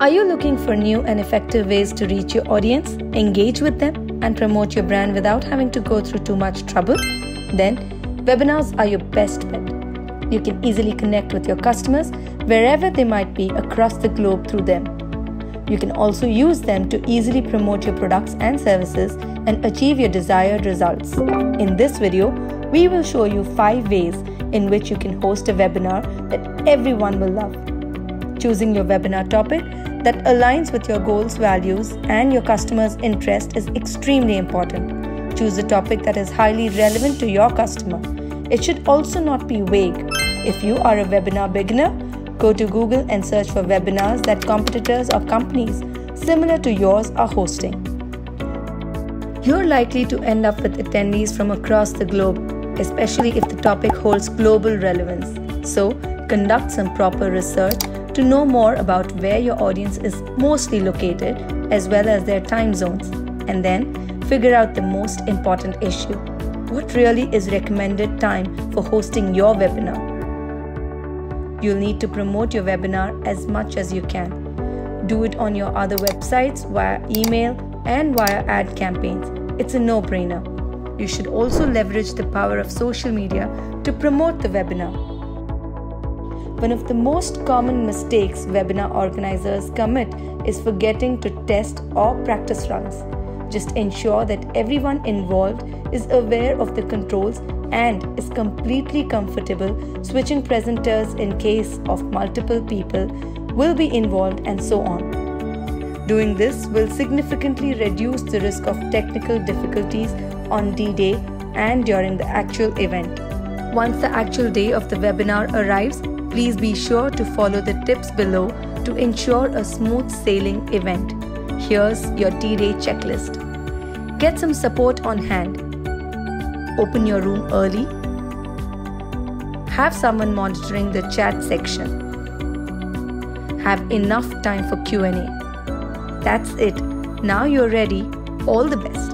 Are you looking for new and effective ways to reach your audience, engage with them, and promote your brand without having to go through too much trouble? Then, webinars are your best bet. You can easily connect with your customers wherever they might be across the globe through them. You can also use them to easily promote your products and services and achieve your desired results. In this video, we will show you 5 ways in which you can host a webinar that everyone will love. Choosing your webinar topic that aligns with your goals, values, and your customers' interest is extremely important. Choose a topic that is highly relevant to your customer. It should also not be vague. If you are a webinar beginner, go to Google and search for webinars that competitors or companies similar to yours are hosting. You're likely to end up with attendees from across the globe, especially if the topic holds global relevance. So, conduct some proper research to know more about where your audience is mostly located as well as their time zones, and then figure out the most important issue. What really is recommended time for hosting your webinar? You'll need to promote your webinar as much as you can. Do it on your other websites, via email, and via ad campaigns. It's a no-brainer. You should also leverage the power of social media to promote the webinar. One of the most common mistakes webinar organizers commit is forgetting to test or practice runs. Just ensure that everyone involved is aware of the controls and is completely comfortable switching presenters in case of multiple people will be involved, and so on. Doing this will significantly reduce the risk of technical difficulties on D-Day and during the actual event. Once the actual day of the webinar arrives, please be sure to follow the tips below to ensure a smooth sailing event. Here's your D-Day checklist. Get some support on hand. Open your room early. Have someone monitoring the chat section. Have enough time for Q&A. That's it. Now you're ready. All the best.